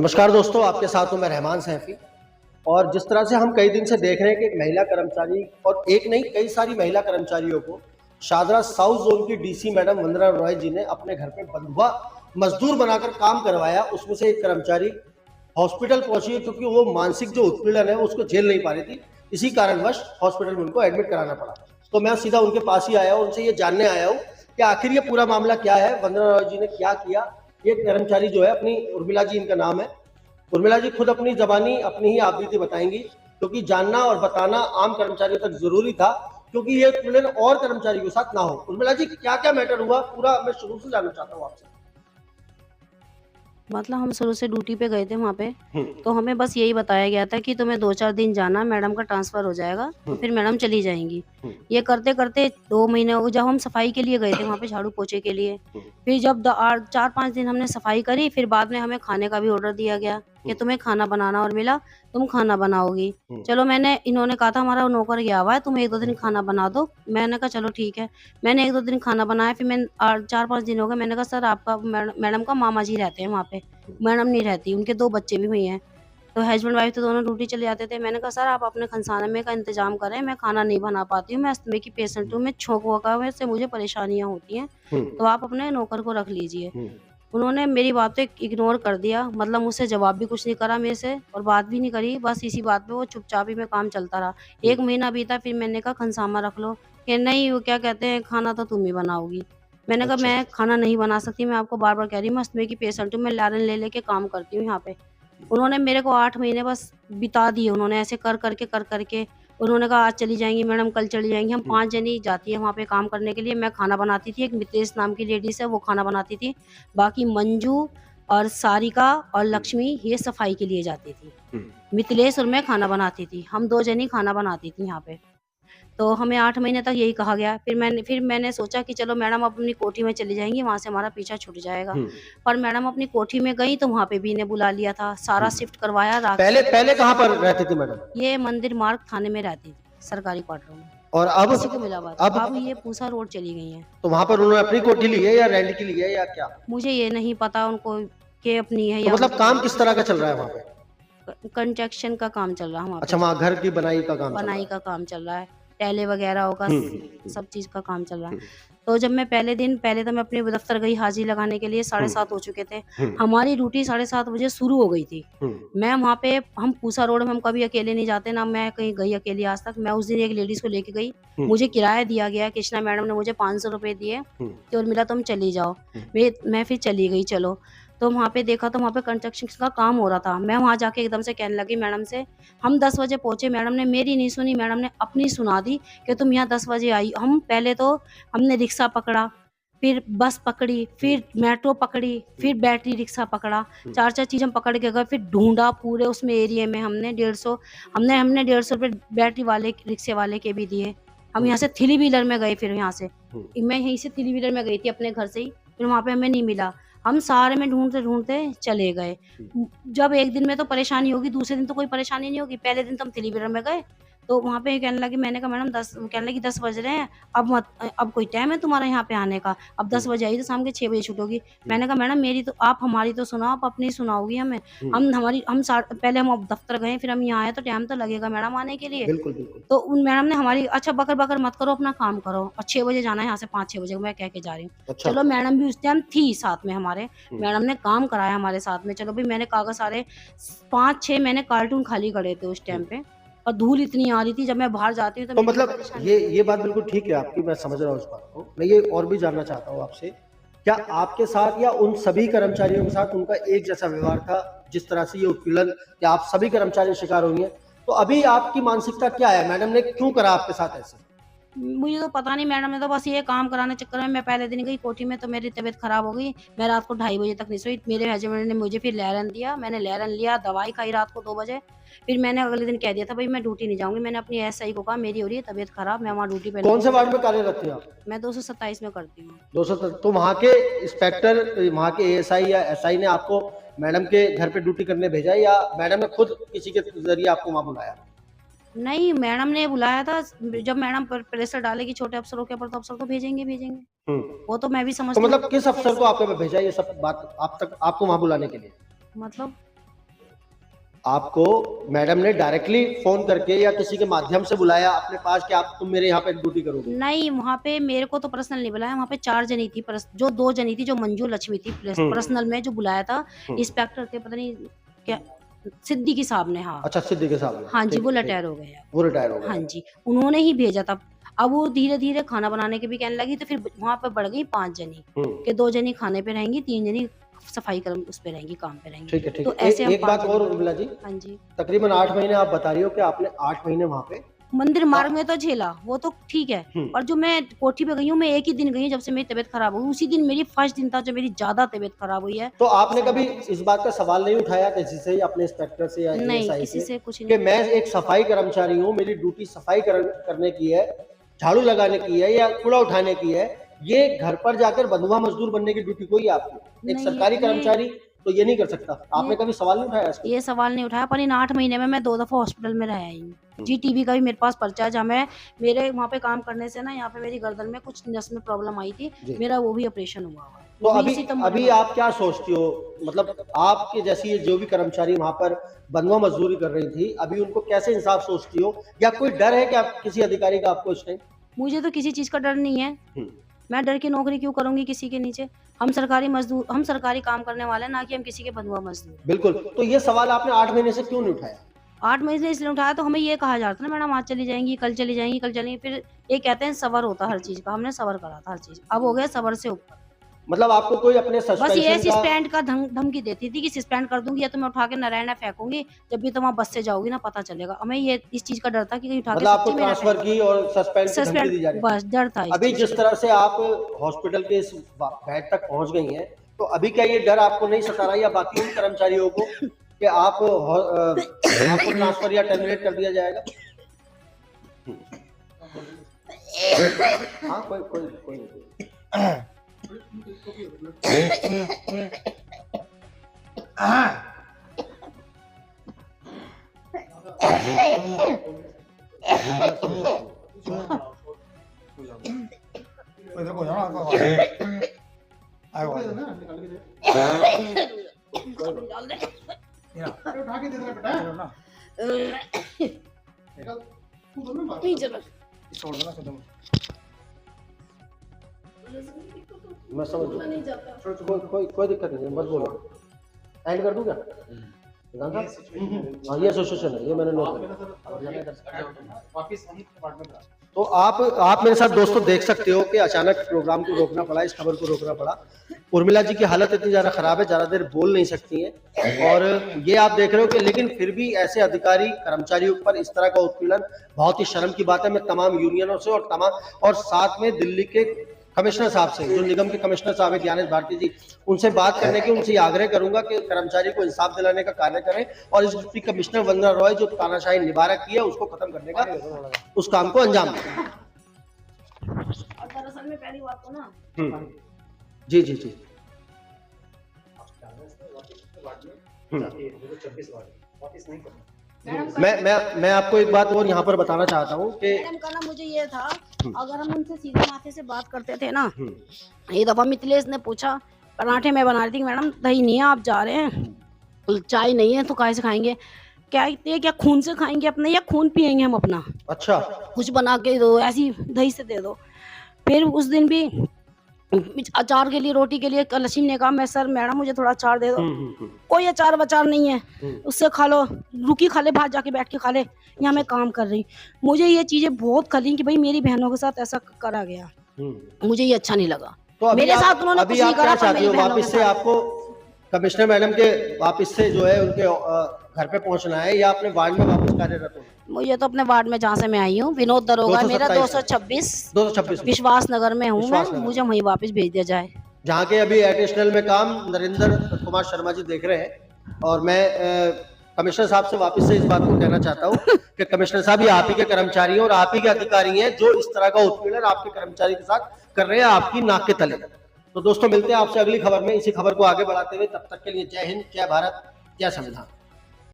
नमस्कार दोस्तों, आपके साथ हूं मैं रहमान सैफी। और जिस तरह से हम कई दिन से देख रहे हैं कि एक महिला कर्मचारी और एक नहीं कई सारी महिला कर्मचारियों को शादरा साउथ जोन की डीसी मैडम वंदना रॉय जी ने अपने घर पे बंधुआ मजदूर बनाकर काम करवाया। उसमें से एक कर्मचारी हॉस्पिटल पहुंची है क्योंकि वो मानसिक जो उत्पीड़न है उसको झेल नहीं पा रही थी। इसी कारणवश हॉस्पिटल में उनको एडमिट कराना पड़ा। तो मैं सीधा उनके पास ही आया हूँ, उनसे ये जानने आया हूँ कि आखिर ये पूरा मामला क्या है, वंदना रॉय जी ने क्या किया। ये कर्मचारी जो है अपनी उर्मिला जी इनका नाम है, उर्मिला जी खुद अपनी जबानी अपनी ही आप बीती बताएंगी, क्योंकि जानना और बताना आम कर्मचारियों तक जरूरी था क्योंकि ये उत्पीड़न और कर्मचारियों के साथ ना हो। उर्मिला जी क्या क्या मैटर हुआ पूरा मैं शुरू से जानना चाहता हूँ आपसे। मतलब हम शुरू से ड्यूटी पे गए थे वहाँ पे, हम्म। तो हमें बस यही बताया गया था कि तुम्हें 2-4 दिन जाना, मैडम का ट्रांसफ़र हो जाएगा, तो फिर मैडम चली जाएँगी। हम्म। ये करते-करते 2 महीने हो गए। जब हम सफाई के लिए गए थे वहाँ पे झाड़ू-पोछे के लिए, हम्म। फिर जब 4-5 दिन हमने सफाई करी, फिर बाद में हमें खाने का भी ऑर्डर दिया गया कि तुम्हें खाना बनाना और मिला, तुम खाना बनाओगी। हम्म। चलो इन्होंने कहा था हमारा नौकर गया हुआ है, तुम 1-2 दिन खाना बना दो। मैंने कहा चलो ठीक है। मैंने 1-2 दिन खाना बनाया, फिर 4-5 दिन हो गए, मैंने कहा सर आपका मैडम का मामा जी रहते हैं वहाँ पे, मैडम नहीं रहती, उनके 2 बच्चे भी हुए हैं। तो हस्बैंड वाइफ तो दोनों ड्यूटी चले जाते थे। मैंने कहा सर आप अपने खंसाने का इंतज़ाम करें, मैं खाना नहीं बना पाती हूँ, मैं अस्थमा की पेशेंट हूँ, मैं छोंक वगैरह से मुझे परेशानियाँ होती हैं, तो आप अपने नौकर को रख लीजिए। उन्होंने मेरी बातें इग्नोर कर दिया, मतलब मुझसे जवाब भी कुछ नहीं करा मेरे से और बात भी नहीं करी, बस इसी बात पे वो चुपचाप ही में काम चलता रहा। 1 महीना बीता, फिर मैंने कहा खनसामा रख लो, कि नहीं वो क्या कहते हैं खाना तो तुम ही बनाओगी। मैंने कहा अच्छा। मैं खाना नहीं बना सकती, मैं आपको बार-बार कह रही हूँ मैं अस्थमा की पेशेंट हूँ, मैं लारन ले लेके काम करती हूँ यहाँ पे। उन्होंने मेरे को 8 महीने बस बिता दिए, उन्होंने ऐसे कर करके उन्होंने कहा आज चली जाएँगी मैडम, कल चली जाएँगी। हम 5 जनी जाती हैं वहाँ पे काम करने के लिए। मैं खाना बनाती थी, एक मितेश नाम की लेडीज़ है वो खाना बनाती थी। बाकी मंजू और सारिका और लक्ष्मी ये सफाई के लिए जाती थी। मिथिलेश और मैं खाना बनाती थी। हम 2 जनी खाना बनाती थी यहाँ पे। तो हमें 8 महीने तक यही कहा गया। फिर मैंने सोचा कि चलो मैडम अब अपनी कोठी में चली जाएँगी, वहाँ से हमारा पीछा छूट जाएगा। पर मैडम अपनी कोठी में गई तो वहाँ पे भी इन्हें बुला लिया था, सारा शिफ्ट करवाया रात पहले पहले कहाँ पर रहती थी मैडम? ये मंदिर मार्ग थाने में रहती थी, सरकारी क्वार्टरों में। और अब इसी को मिला हुआ था। अब ये पूसा रोड चली गई हैं। तो वहां पर उन्होंने अपनी कोठी ली है या रेंट की ली है या क्या? मुझे ये नहीं पता उनको कि अपनी है तो या मतलब उनकी काम है। किस तरह का चल रहा है वहां पे? कंस्ट्रक्शन का काम चल रहा है वहाँ पे। अच्छा, वहां घर की बनाई का काम चल रहा बनाई है। का काम चल रहा है, टाइलें वगैरह होगा सब चीज़ का काम चल रहा है। हम्म। तो जब मैं पहले तो मैं अपने दफ़्तर गई हाज़िरी लगाने के लिए, 7:30 हो चुके थे। हमारी ड्यूटी 7:30 बजे शुरू हो गई थी। मैं वहाँ पे हम पूसा रोड में हम कभी अकेले नहीं जाते, ना मैं कहीं गई अकेली आज तक। मैं उस दिन एक लेडीज़ को लेके गई, मुझे किराया दिया गया, कृष्णा मैडम ने मुझे 500 रुपए दिए कि उर्मिला तुम चली जाओ। मैं फिर चली गई चलो। तो वहाँ पे देखा तो वहाँ पे कंस्ट्रक्शन का काम हो रहा था। मैं वहाँ जाके एकदम से कहने लगी मैडम से, हम 10 बजे पहुँचे, मैडम ने मेरी नहीं सुनी, मैडम ने अपनी सुना दी कि तुम यहाँ 10 बजे आई। हम पहले तो हमने रिक्शा पकड़ा, फिर बस पकड़ी, फिर मेट्रो पकड़ी, फिर बैटरी रिक्शा पकड़ा, 4-4 चीज़ हम पकड़ के गए, फिर ढूँढा पूरे उसमें एरिया में हमने 150 हमने 150 रुपए बैटरी वाले रिक्शे वाले के भी दिए। हम यहाँ से थ्री व्हीलर में गए फिर यहाँ से। मैं यहीं से थ्री व्हीलर में गई थी अपने घर से ही, फिर वहाँ पे हमें नहीं मिला। हम सारे में ढूँढते-ढूँढते चले गए। जब एक दिन में तो परेशानी होगी, दूसरे दिन तो कोई परेशानी नहीं होगी। पहले दिन तो हम थ्री व्हीलर में गए, तो वहाँ पे कहने लगी, मैंने कहा मैडम 10 कहने लगी 10 बज रहे हैं, अब कोई टाइम है तुम्हारा यहाँ पे आने का? अब 10 बजे आई तो शाम के 6 बजे छूटोगी। मैंने कहा मैडम आप हमारी तो सुनाओ, आप अपनी सुनाओगी हमें। पहले हम अब दफ्तर गए, फिर हम यहाँ आए तो टाइम तो लगेगा मैडम आने के लिए। बिल्कुल बिल्कुल। तो उन मैडम ने हमारी अच्छा बकर-बकर मत करो, अपना काम करो और 6 बजे जाना है यहाँ से 5-6 बजे मैं कह के जा रही हूँ। अच्छा। चलो मैडम भी उस टाइम थी साथ में हमारे, मैडम ने काम कराया हमारे साथ में। चलो भई मैंने कागज़ सारे 5-6 मैंने कार्टून खाली करे थे उस टाइम पे और धूल इतनी आ रही थी, जब मैं बाहर जाती हूँ तो तो मेरी मतलब परेशानी ये बात बिल्कुल ठीक है आपकी, मैं समझ रहा हूँ इस बात को। मैं ये और भी जानना चाहता हूँ आपसे, क्या आपके साथ या उन सभी कर्मचारियों के साथ उनका एक जैसा व्यवहार था? जिस तरह से ये उत्पीड़न या आप सभी कर्मचारी शिकार हुई हैं, तो अभी आपकी मानसिकता क्या है? मैडम ने क्यों करा आपके साथ ऐसे? मुझे तो पता नहीं, मैडम ने तो बस ये काम कराने चक्कर में मैं पहले दिन गई कोठी में तो मेरी तबीयत खराब हो गई। मैं रात को 2:30 बजे तक नहीं सोई। मेरे हस्बैंड ने मुझे फिर लैरन दिया, मैंने लैरन लिया, दवाई खाई रात को 2 बजे। फिर मैंने अगले दिन कह दिया था भई मैं ड्यूटी नहीं जाऊँगी। मैंने अपनी एसआई को कहा मेरी हो रही है तबीयत खराब, मैं वहाँ ड्यूटी पे नहीं कौन से वार्ड में कार्यरत थे आप? मैं 227 में करती हूँ। 200। तो वहाँ के इंस्पेक्टर, वहाँ के एएसआई या एसआई ने आपको मैडम के घर पे ड्यूटी करने भेजा या मैडम ने खुद किसी के जरिए आपको वहाँ बुलाया? नहीं, मैडम ने बुलाया था। जब मैडम प्रेशर डालेगी छोटे अफ़सरों के ऊपर तो अफ़सर तो भेजेंगे। वो तो मैं भी तो समझती हूँ। मतलब किस अफसर को आपने भेजा ये सब बात आप तक आपको वहाँ बुलाने के लिए? मतलब आपको मैडम ने डायरेक्टली फोन करके या किसी के माध्यम से बुलाया अपने पास कि आप तुम मेरे यहाँ पे ड्यूटी करोगे? नहीं, वहाँ पे मेरे को तो पर्सनल नहीं बुलाया, वहाँ पे 4 जनी थी, जो 2 जनी थी, जो मंजू लक्ष्मी थी, पर्सनल में जो बुलाया था इंस्पेक्टर थे, पता नहीं क्या, सिद्दीकी साहब ने। हाँ अच्छा, सिद्दीकी साहब ने। हाँ जी, वो रिटायर हो गए हैं। वो रिटायर हो गए। हाँ जी, उन्होंने ही भेजा था। अब वो धीरे-धीरे खाना बनाने के भी कहने लगी, तो फिर वहाँ पे बढ़ गई 5 जनी, कि 2 जनी खाने पे रहेंगी, 3 जनी सफाई कर्म उस पे रहेंगी, काम पे रहेंगी। ठीक है, ठीक तो है। ऐसे हम एक बात 5 और जने। उर्मिला जी, हाँ जी। तकरीबन 8 महीने आप बता रही हो कि आपने 8 महीने वहाँ पे मंदिर मार्ग में तो झेला, वो तो ठीक है, और जो मैं कोठी पे गई हूँ, मैं एक ही दिन गई हूँ जब से मेरी तबीयत खराब हुई, उसी दिन मेरी फर्स्ट दिन था जब मेरी ज़्यादा तबीयत खराब हुई है। तो आपने कभी इस बात का सवाल नहीं उठाया किसी से, अपने इंस्पेक्टर से या नहीं, एएसआई किसी से से कुछ कि नहीं। मैं एक सफाई कर्मचारी हूँ, मेरी ड्यूटी सफाई करने की है, झाड़ू लगाने की है या कूड़ा उठाने की है, ये घर पर जाकर बंधुआ मजदूर बनने की ड्यूटी कोई है आपकी? एक नहीं, सरकारी कर्मचारी तो ये नहीं कर सकता। आपने कभी सवाल नहीं उठाया इसका? ये सवाल नहीं उठाया, पर इन 8 महीने में मैं 2 दफ़ा हॉस्पिटल में रह आई हूँ। जीटीबी का भी मेरे पास पर्चा है, जहाँ मैं मेरे वहाँ पे काम करने से ना, यहाँ पे मेरी गर्दन में कुछ नस में प्रॉब्लम आई थी, मेरा वो भी ऑपरेशन हुआ हुआ है। तो अभी आप क्या सोचती हो, मतलब आपके जैसी जो भी कर्मचारी वहां पर बंधुआ मजदूरी कर रही थी, अभी उनको कैसे इंसाफ सोचती हो, या कोई डर है कि आप किसी अधिकारी का आपको इस टाइम? मुझे तो किसी चीज का डर नहीं है, मैं डर की नौकरी क्यों करूंगी किसी के नीचे। हम सरकारी मजदूर, हम सरकारी काम करने वाले हैं, ना कि हम किसी के बंधुआ मजदूर। बिल्कुल। तो ये सवाल आपने 8 महीने से क्यों नहीं उठाया? 8 महीने इसलिए उठाया, तो हमें ये कहा जाता है ना, मैडम आज चली जाएंगी, कल चली जाएंगी, कल चलेंगी, फिर ये कहते हैं सबर होता हर चीज का, हमने सबर करा था हर चीज, अब हो गया सबर से ऊपर। मतलब आपको कोई अपने बस ये सस्पेंशन का सस्पेंड का धमकी देती थी कि सस्पेंड कर दूंगी, या तो मैं उठा के नारायण फेंकूंगी, जब भी तुम वहाँ बस से जाओगी ना पता चलेगा। हमें ये इस चीज का डर था कि कहीं उठा के मतलब आपको सच्ची में ना ट्रांसफर फेंक की और सस्पेंड की धमकी दी जा रही सस्पेंड, बस डर था इस अभी चीज जिस का। तरह से आप हॉस्पिटल के इस बेड तक पहुंच गई हैं, तो अभी क्या ये डर आपको नहीं सता रहा, या बाकी उन कर्मचारियों को कि आपको ट्रांसफर या टर्मिनेट कर दिया जाएगा? हाँ, कोई नहीं। इधर को जाना आपका आएगा उठा के दे दे बेटा ना नहीं चलो, छोड़ देना एकदम मैं समझ गया। कोई दिक्कत नहीं है, बस बोलो। एंड कर दूं क्या? हाँ, ये सिचुएशन है, ये मैंने नोट किया। तो आप मेरे साथ दोस्तों देख सकते हो कि अचानक प्रोग्राम को रोकना पड़ा, इस खबर को रोकना पड़ा। उर्मिला जी की हालत इतनी ज़्यादा खराब है, ज़्यादा देर बोल नहीं सकती हैं, और ये आप देख रहे हो कि लेकिन फिर भी ऐसे अधिकारी कर्मचारियों पर इस तरह का उत्पीड़न बहुत ही शर्म की बात है। मैं तमाम यूनियनों से और साथ में दिल्ली के कमिश्नर साहब से, जो निगम के कमिश्नर साहब है ज्ञानेश भारती जी, उनसे बात करने की, उनसे आग्रह करूंगा कि कर्मचारी को इंसाफ दिलाने का कार्य करें, और इस डिप्टी कमिश्नर वंदना रॉय जो तानाशाही निभा रखी है उसको खत्म करने का, उस काम को अंजाम दें। दरअसल में पहली बात तो ना, जी जी जी, मैं आपको एक बात और यहाँ पर बताना चाहता हूँ कि मैडम का ना मुझे ये था, अगर हम उनसे सीधे माथे से बात करते थे ना, एक दफा मिथिलेश ने पूछा, पराठे में बना रही थी मैडम, दही नहीं है, आप जा रहे हैं, चाय नहीं है तो काहे से खाएंगे, क्या खून से खाएंगे अपने, या खून पियेंगे हम अपना? अच्छा, कुछ बना के दो, ऐसी दही से दे दो। फिर उस दिन भी अचार के लिए, रोटी के लिए लक्ष्मी ने कहा, मैं सर मैडम मुझे थोड़ा अचार दे दो, कोई अचार वचार नहीं है, उससे खा लो, रुकी खा ले, बाहर जाके बैठ के खा ले, यहाँ मैं काम कर रही। मुझे ये चीजें बहुत खली कि भाई मेरी बहनों के साथ ऐसा करा गया, मुझे ये अच्छा नहीं लगा। तो मेरे साथ उन्होंने कुछ नहीं करा, पर मेरी बहनों के वापस से साथ। आपको कमिश्नर मैडम के वापस से जो है उनके घर पे पहुंचना है, या अपने वार्ड में वापस कार्यरत हो? मुझे तो अपने वार्ड में जहाँ से मैं आई हूँ, विनोद दरोगा मेरा 226 विश्वास नगर में हूँ मैं, मुझे वहीं वापस भेज दिया जाए, जहाँ के अभी एडिशनल में काम नरेंद्र कुमार शर्मा जी देख रहे हैं। और मैं कमिश्नर साहब से वापस से इस बात को कहना चाहता हूँ कि कमिश्नर साहब, ये आप ही के कर्मचारी हैं और आप ही के अधिकारी हैं जो इस तरह का उत्पीड़न आपके कर्मचारी के साथ कर रहे हैं, आपकी नाक के तले। तो दोस्तों मिलते हैं आपसे अगली खबर में, इसी खबर को आगे बढ़ाते हुए, तब तक के लिए जय हिंद, जय भारत, जय संविधान।